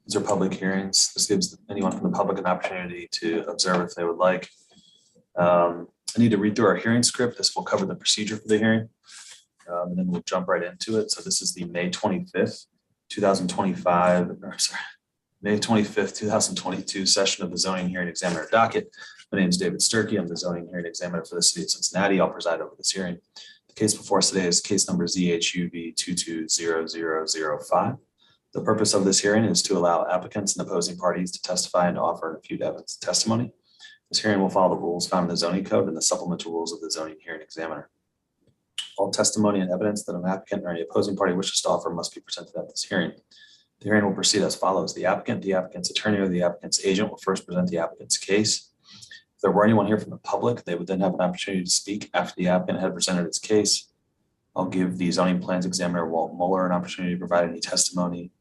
These are public hearings. This gives anyone from the public an opportunity to observe if they would like. I need to read through our hearing script. This will cover the procedure for the hearing. And then we'll jump right into it. So this is the May 25th, 2025, or sorry, May 25th, 2022 session of the zoning hearing examiner docket. My name is David Sturkey. I'm the zoning hearing examiner for the city of Cincinnati. I'll preside over this hearing. The case before us today is case number ZHUV220005. The purpose of this hearing is to allow applicants and opposing parties to testify and offer imputed evidence testimony. This hearing will follow the rules found in the zoning code and the supplemental rules of the zoning hearing examiner. All testimony and evidence that an applicant or any opposing party wishes to offer must be presented at this hearing. The hearing will proceed as follows. The applicant, the applicant's attorney, or the applicant's agent will first present the applicant's case. If there were anyone here from the public, they would then have an opportunity to speak after the applicant had presented its case. I'll give the zoning plans examiner, Walt Mueller, an opportunity to provide any testimony.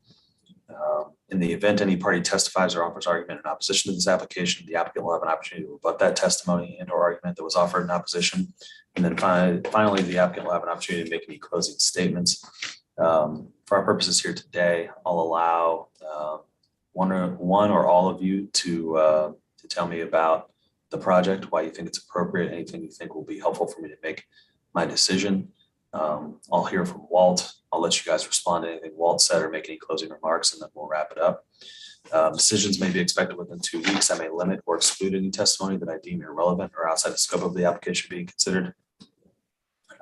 In the event any party testifies or offers argument in opposition to this application, the applicant will have an opportunity to rebut that testimony and or argument that was offered in opposition. And then finally, the applicant will have an opportunity to make any closing statements. For our purposes here today, I'll allow one or all of you to tell me about the project, why you think it's appropriate, anything you think will be helpful for me to make my decision. I'll hear from Walt. I'll let you guys respond to anything Walt said or make any closing remarks, and then we'll wrap it up. Decisions may be expected within 2 weeks. I may limit or exclude any testimony that I deem irrelevant or outside the scope of the application being considered.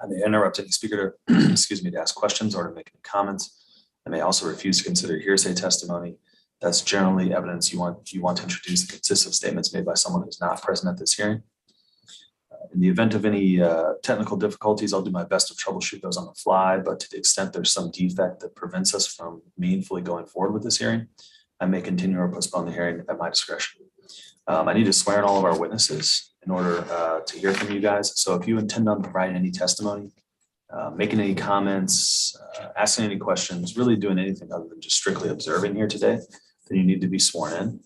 I may interrupt any speaker to, to ask questions or to make any comments. I may also refuse to consider hearsay testimony. That's generally evidence you want to introduce that consists of statements made by someone who's not present at this hearing. In the event of any technical difficulties, I'll do my best to troubleshoot those on the fly, but to the extent there's some defect that prevents us from meaningfully going forward with this hearing, I may continue or postpone the hearing at my discretion. I need to swear in all of our witnesses in order to hear from you guys. So if you intend on providing any testimony, making any comments, asking any questions, really doing anything other than just strictly observing here today, then you need to be sworn in.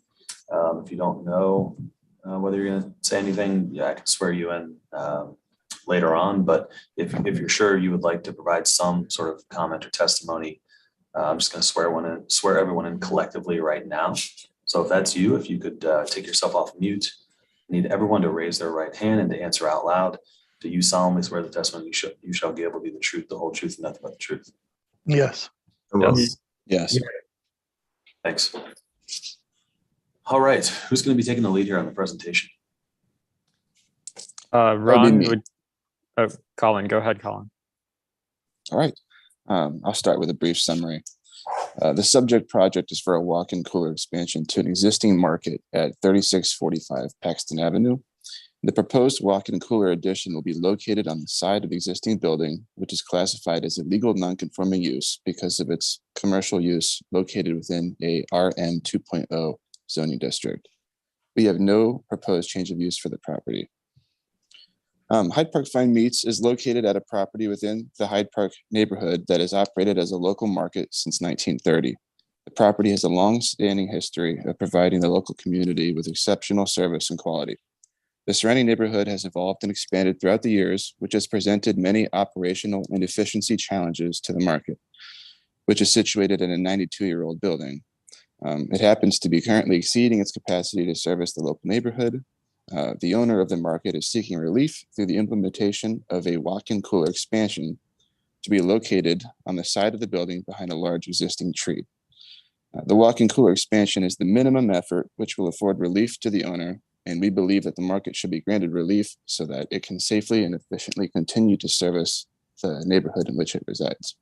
If you don't know whether you're going to say anything, yeah, I can swear you in later on. But if you're sure you would like to provide some sort of comment or testimony, I'm just going to swear everyone in collectively right now. So if that's you, if you could take yourself off mute, I need everyone to raise their right hand and to answer out loud. Do you solemnly swear the testimony you shall give will be the truth, the whole truth, and nothing but the truth? Yes. Yes. Yes. Thanks. All right, who's going to be taking the lead here on the presentation? Ron would. Oh, Colin, go ahead, Colin. All right. I'll start with a brief summary. The subject project is for a walk-in cooler expansion to an existing market at 3645 Paxton Avenue. The proposed walk-in cooler addition will be located on the side of the existing building, which is classified as a legal non-conforming use because of its commercial use located within a RM 2.0 zoning district. We have no proposed change of use for the property. Hyde Park Fine Meats is located at a property within the Hyde Park neighborhood that has operated as a local market since 1930. The property has a long-standing history of providing the local community with exceptional service and quality. The surrounding neighborhood has evolved and expanded throughout the years, which has presented many operational and efficiency challenges to the market, which is situated in a 92-year-old building. It happens to be currently exceeding its capacity to service the local neighborhood. The owner of the market is seeking relief through the implementation of a walk-in cooler expansion to be located on the side of the building behind a large existing tree. The walk-in cooler expansion is the minimum effort which will afford relief to the owner, and we believe that the market should be granted relief so that it can safely and efficiently continue to service the neighborhood in which it resides.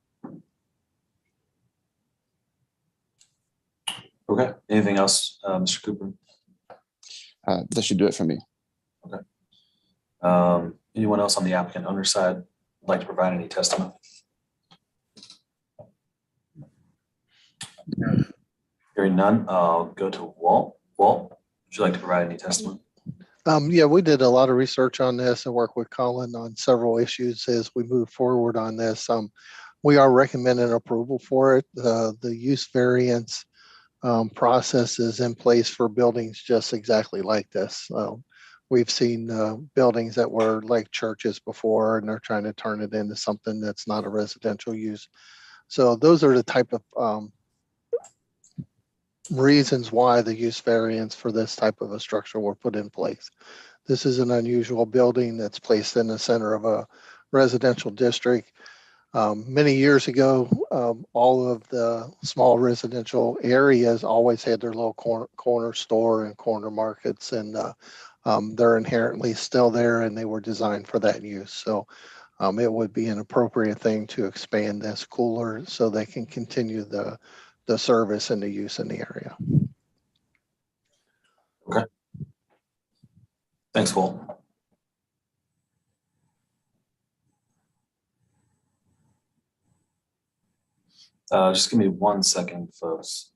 Okay, anything else, Mr. Cooper? That should do it for me. Okay. Anyone else on the applicant owner side would like to provide any testimony? Hearing none, I'll go to Walt. Walt, would you like to provide any testimony? Yeah, we did a lot of research on this and work with Colin on several issues as we move forward on this. We are recommending approval for it. The use variance process is in place for buildings just exactly like this. We've seen buildings that were like churches before, and they're trying to turn it into something that's not a residential use. So those are the type of reasons why the use variance for this type of a structure were put in place. This is an unusual building that's placed in the center of a residential district. Many years ago, all of the small residential areas always had their little corner store and corner markets, and they're inherently still there, and they were designed for that use. So it would be an appropriate thing to expand this cooler so they can continue the service and the use in the area. Thanks, Walt. Just give me 1 second, folks.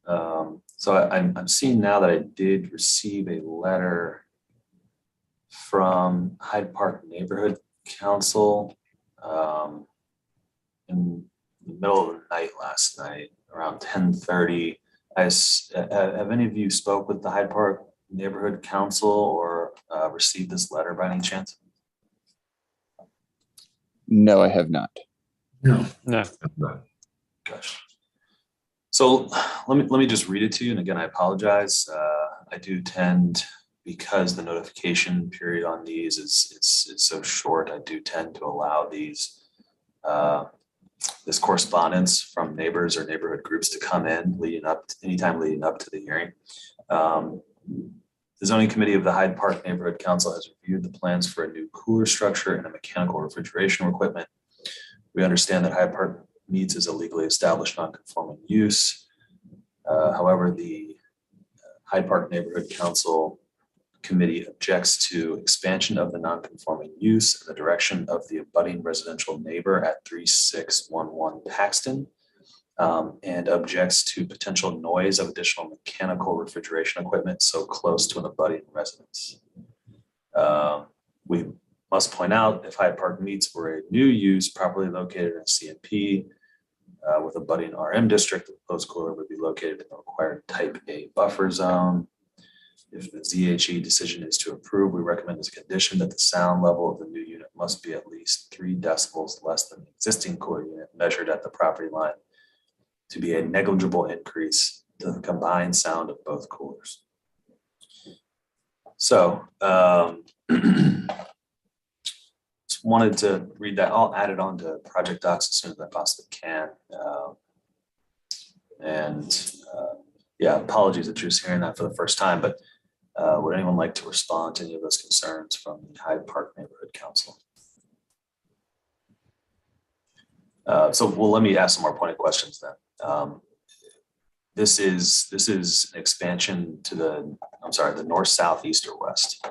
I'm seeing now that I did receive a letter from Hyde Park Neighborhood Council in the middle of the night last night, around 10:30. Have any of you spoke with the Hyde Park Neighborhood Council or received this letter by any chance? No, I have not. No. No. Gosh. So let me just read it to you. And again, I apologize. I do tend, because the notification period on these is so short, I do tend to allow these this correspondence from neighbors or neighborhood groups to come in anytime leading up to the hearing. The zoning committee of the Hyde Park Neighborhood Council has reviewed the plans for a new cooler structure and a mechanical refrigeration equipment. We understand that Hyde Park meets as a legally established non-conforming use. However, the Hyde Park Neighborhood Council committee objects to expansion of the non-conforming use in the direction of the abutting residential neighbor at 3611 Paxton, and objects to potential noise of additional mechanical refrigeration equipment so close to an abutting residence. We must point out, if Hyde Park meets for a new use properly located in a CMP with a budding RM district, the proposed cooler would be located in the required type A buffer zone. If the ZHE decision is to approve, we recommend as a condition that the sound level of the new unit must be at least 3 decibels less than the existing cooler unit measured at the property line to be a negligible increase to the combined sound of both coolers. So, just wanted to read that. I'll add it on to project docs as soon as I possibly can. Yeah, apologies that you're hearing that for the first time, but would anyone like to respond to any of those concerns from the Hyde Park Neighborhood Council? Well, let me ask some more pointed questions then. This is an expansion to the north, south, east, or west?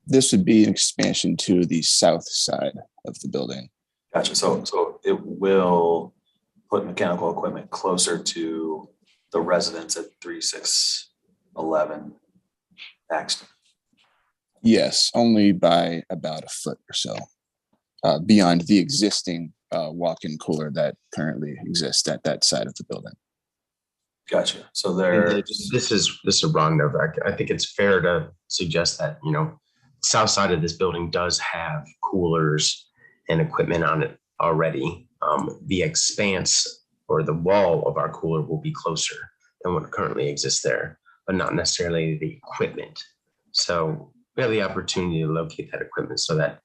This would be an expansion to the south side of the building. Gotcha. So it will put mechanical equipment closer to the residents at 3611 Paxton. Yes, only by about a foot or so beyond the existing walk-in cooler that currently exists at that side of the building. Gotcha. So This is Ron Novak. I think it's fair to suggest that, south side of this building does have coolers and equipment on it already. The expanse or the wall of our cooler will be closer than what currently exists there, but not necessarily the equipment. So we have the opportunity to locate that equipment so that,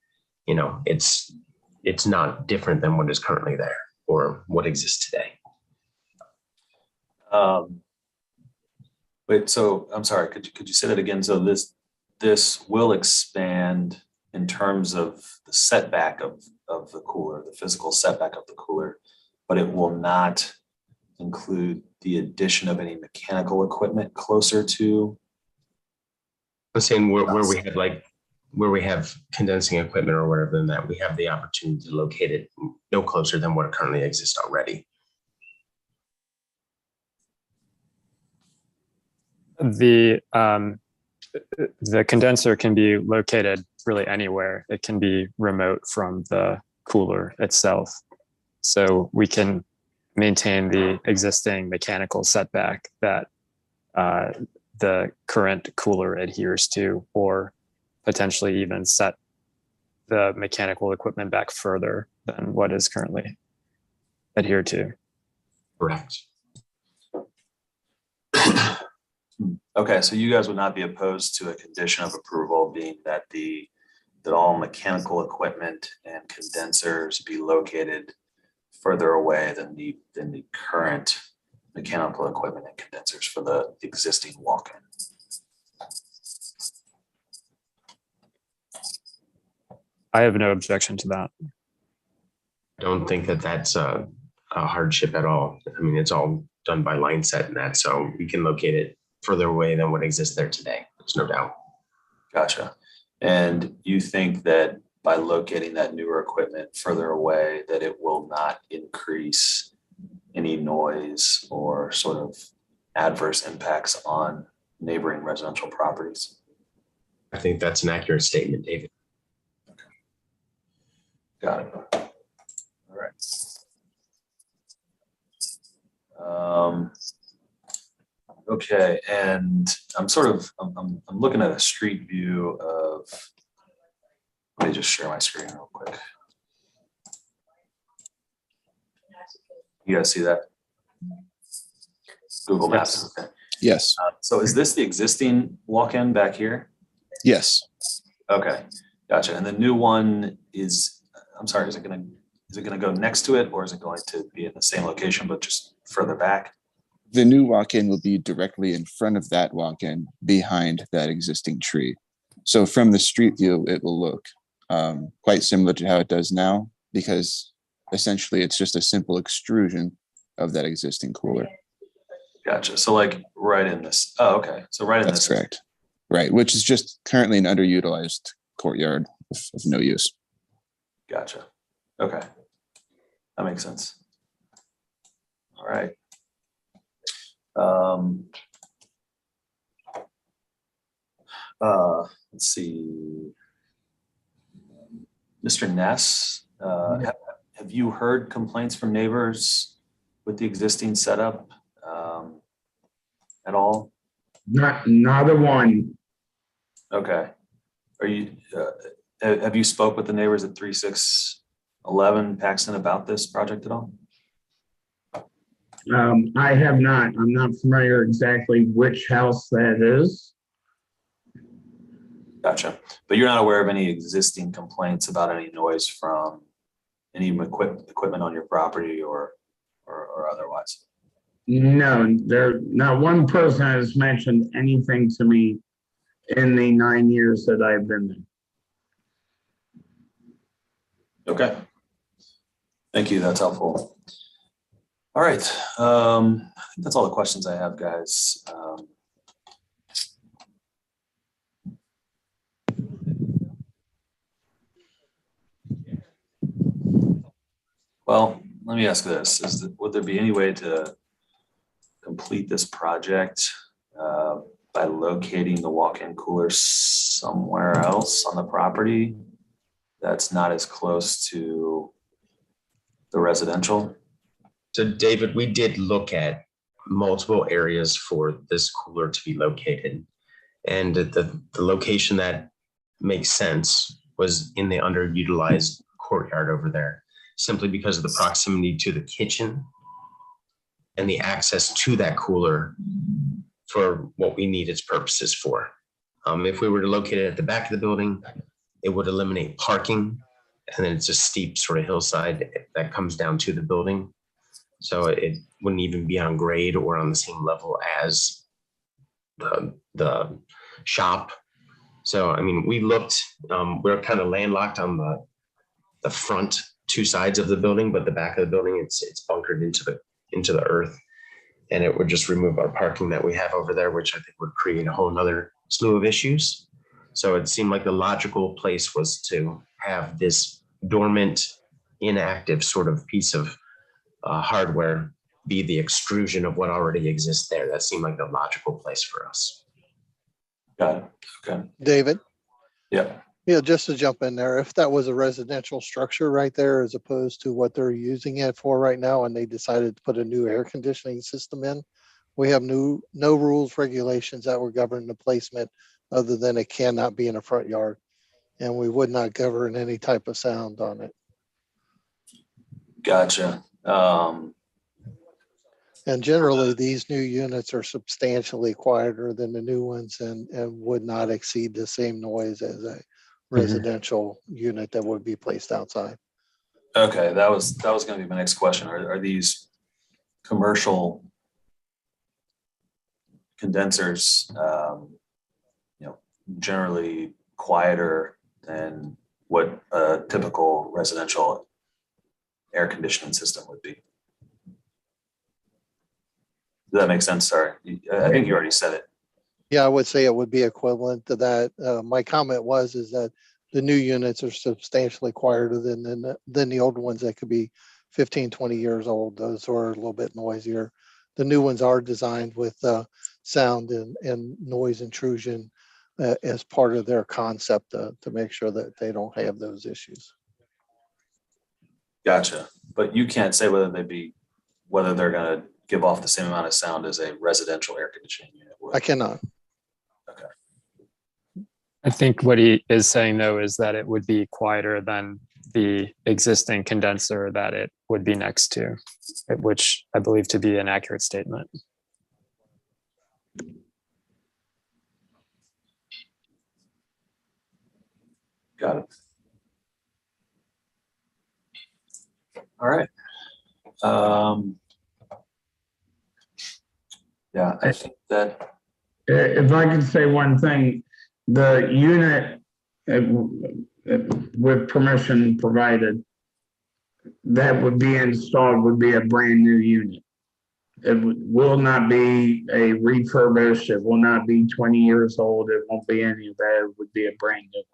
it's not different than what is currently there or what exists today. Wait, so I'm sorry, could you say that again? So this will expand in terms of the setback of the cooler, the physical setback of the cooler, but it will not include the addition of any mechanical equipment closer to? I'm saying where we have condensing equipment or whatever, than that, we have the opportunity to locate it no closer than what currently exists already. The condenser can be located really anywhere. It can be remote from the cooler itself. So we can maintain the existing mechanical setback that the current cooler adheres to, or potentially even set the mechanical equipment back further than what is currently adhere to. Correct. Okay, so you guys would not be opposed to a condition of approval being that that all mechanical equipment and condensers be located further away than the current mechanical equipment and condensers for the existing walk-in. I have no objection to that. I don't think that that's a hardship at all. I mean, it's all done by line set and that, so we can locate it further away than what exists there today. There's no doubt. Gotcha. And you think that by locating that newer equipment further away, that it will not increase any noise or sort of adverse impacts on neighboring residential properties? I think that's an accurate statement, David. Got it. All right. Okay, and I'm looking at a street view of, let me just share my screen real quick. You guys see that? Google Maps. Okay. Yes. So is this the existing walk-in back here? Yes. Okay, gotcha. And the new one is, I'm sorry, is it gonna go next to it, or is it going to be in the same location but just further back? The new walk-in will be directly in front of that walk-in behind that existing tree. So from the street view, it will look quite similar to how it does now, because essentially it's just a simple extrusion of that existing cooler. Gotcha. So like right in this. Oh, okay. So right in That's this. correct. Right, which is just currently an underutilized courtyard of no use. Gotcha. Okay. That makes sense. All right. Let's see. Mr. Ness, have you heard complaints from neighbors with the existing setup at all? Not a one. Okay. Are you, have you spoke with the neighbors at 3611 Paxton about this project at all? I have not. I'm not familiar exactly which house that is. Gotcha. But you're not aware of any existing complaints about any noise from any equipment on your property or otherwise? No, there, not one person has mentioned anything to me in the 9 years that I've been there. Okay. Thank you. That's helpful. All right. I think that's all the questions I have, guys. Well, let me ask this. Would there be any way to complete this project by locating the walk-in cooler somewhere else on the property that's not as close to the residential? So David, we did look at multiple areas for this cooler to be located. And the location that makes sense was in the underutilized courtyard over there, simply because of the proximity to the kitchen and the access to that cooler for what we need its purposes for. If we were to locate it at the back of the building, it would eliminate parking, and then it's a steep sort of hillside that comes down to the building. So it wouldn't even be on grade or on the same level as the shop. So, I mean, we looked, we're kind of landlocked on the front two sides of the building, but the back of the building, it's bunkered into the earth, and it would just remove our parking that we have over there, which I think would create a whole nother slew of issues. So it seemed like the logical place was to have this dormant, inactive sort of piece of hardware be the extrusion of what already exists there. That seemed like the logical place for us. Got it. Okay. David? Yeah. Yeah, just to jump in there, if that was a residential structure right there, as opposed to what they're using it for right now, and they decided to put a new air conditioning system in, we have no rules, regulations that would govern the placement other than it cannot be in a front yard. And we would not govern any type of sound on it. Gotcha. And generally, these new units are substantially quieter than the new ones and would not exceed the same noise as a residential unit that would be placed outside. Okay, that was going to be my next question. Are these commercial condensers, generally quieter than what a typical residential air conditioning system would be? Does that make sense? Sorry, I think you already said it. Yeah, I would say it would be equivalent to that. My comment is that the new units are substantially quieter than the old ones that could be 15, 20 years old. Those are a little bit noisier. The new ones are designed with sound and noise intrusion as part of their concept to make sure that they don't have those issues. Gotcha. But you can't say whether they're going to give off the same amount of sound as a residential air conditioning unit would. I cannot. Okay. I think what he is saying though is that it would be quieter than the existing condenser that it would be next to, which I believe to be an accurate statement. Got it. All right. Yeah, I think that. If I could say one thing, the unit with permission provided that would be installed would be a brand new unit. It will not be a refurbished, it will not be 20 years old, it won't be any of that, it would be a brand new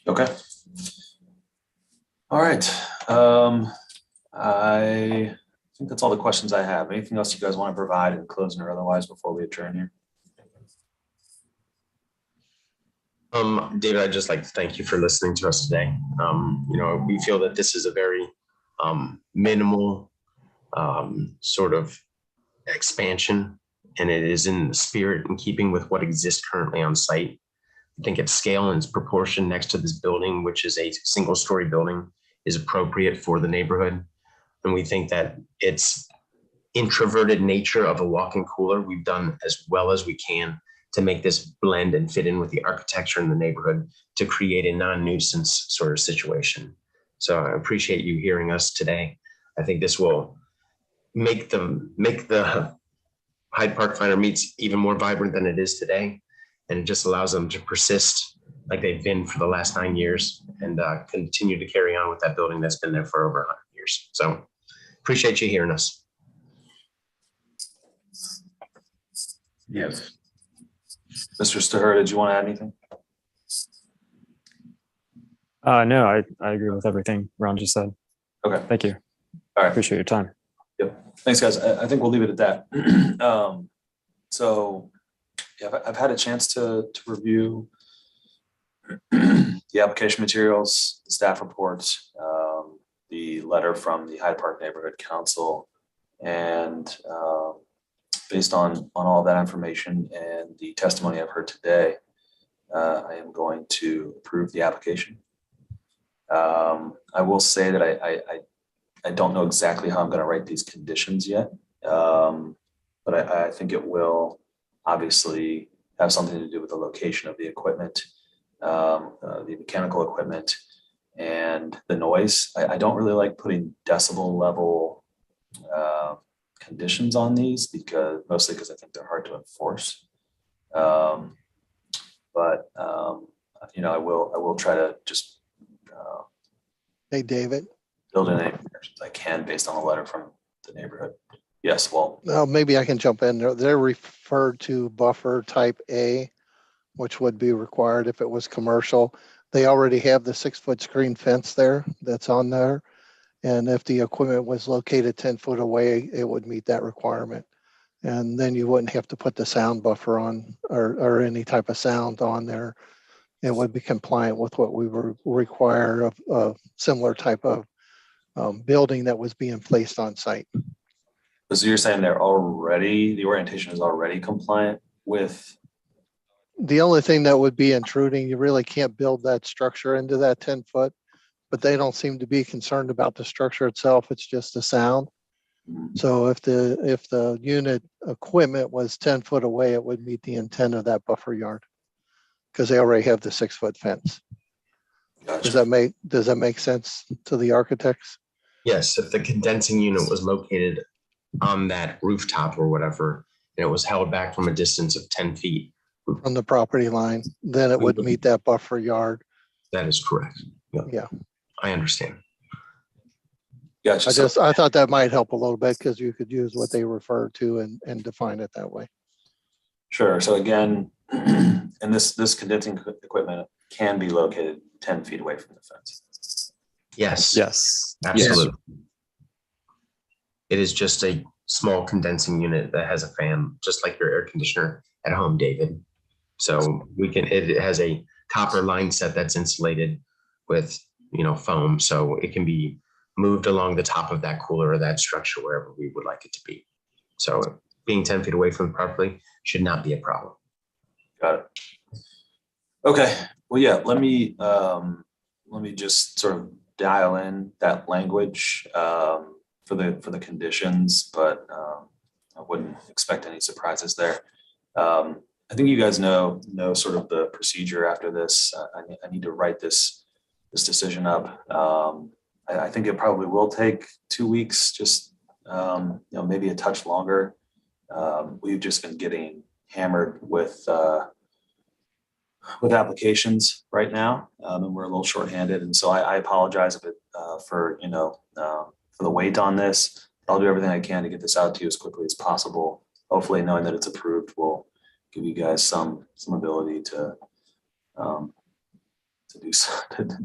one. Okay. All right. I think that's all the questions I have. Anything else you guys want to provide in closing or otherwise before we adjourn here? David, I'd just like to thank you for listening to us today. We feel that this is a very minimal sort of expansion, and it is in the spirit and keeping with what exists currently on site. I think its scale and its proportion next to this building, which is a single-story building, is appropriate for the neighborhood. And we think that its introverted nature of a walk-in cooler, we've done as well as we can to make this blend and fit in with the architecture in the neighborhood to create a non-nuisance sort of situation. So I appreciate you hearing us today. I think this will make the Hyde Park Finer Meats even more vibrant than it is today. And it just allows them to persist like they've been for the last 9 years and continue to carry on with that building that's been there for over 100 years. So appreciate you hearing us. Yes. Mr. Staher, did you want to add anything? No, I agree with everything Ron just said. Okay. Thank you. All right. Appreciate your time. Yep. Thanks, guys. I think we'll leave it at that. So yeah, I've had a chance to review the application materials, the staff reports, the letter from the Hyde Park Neighborhood Council, and based on all that information and the testimony I've heard today, I am going to approve the application. I will say that I don't know exactly how I'm going to write these conditions yet, but I think it will obviously have something to do with the location of the equipment, the mechanical equipment, and the noise. I don't really like putting decibel level conditions on these mostly because I think they're hard to enforce. But I will try to just Hey, David. build in any protections I can based on a letter from the neighborhood. Yes, well, Maybe I can jump in. They're referred to buffer type A, which would be required if it was commercial. They already have the 6-foot screen fence there that's on there. And if the equipment was located 10 foot away, it would meet that requirement. And then you wouldn't have to put the sound buffer on or any type of sound on there. It would be compliant with what we require of a similar type of building that was being placed on site. so you're saying the orientation is already compliant with The only thing that would be intruding, you really can't build that structure into that 10-foot, but they don't seem to be concerned about the structure itself. It's just the sound. So if the unit equipment was 10 foot away, it would meet the intent of that buffer yard because they already have the 6-foot fence. Does Gotcha. that make sense to the architects? Yes, if the condensing unit was located on that rooftop or whatever, and it was held back from a distance of 10 feet, From the property line, then it would meet that buffer yard. that is correct. Yeah. I understand. Gotcha. So- I thought that might help a little bit because you could use what they refer to and define it that way. Sure. So again, and this condensing equipment can be located 10 feet away from the fence. Yes. Yes. Absolutely. It is just a small condensing unit that has a fan, just like your air conditioner at home, David. So it has a copper line set that's insulated with, foam. So it can be moved along the top of that cooler or that structure wherever we would like it to be. So being 10 feet away from the property should not be a problem. Got it. Okay. Well, yeah, let me just sort of dial in that language for the conditions, but I wouldn't expect any surprises there. I think you guys know sort of the procedure after this. I need to write this decision up. I think it probably will take 2 weeks, just maybe a touch longer. We've just been getting hammered with applications right now, and we're a little shorthanded. And so I apologize a bit for the wait on this. I'll do everything I can to get this out to you as quickly as possible. Hopefully, knowing that it's approved will give you guys some ability to do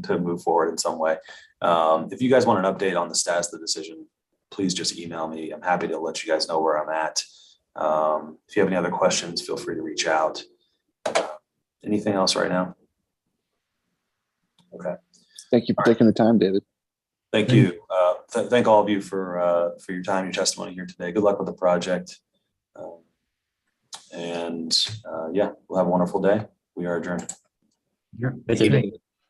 to move forward in some way. If you guys want an update on the status of the decision, please just email me. I'm happy to let you guys know where I'm at. If you have any other questions, feel free to reach out. Anything else right now? Okay. Thank you for taking the time, David. Thank you. Thank all of you for your time, your testimony here today. Good luck with the project. Yeah, we'll have a wonderful day. We are adjourned. Thank you.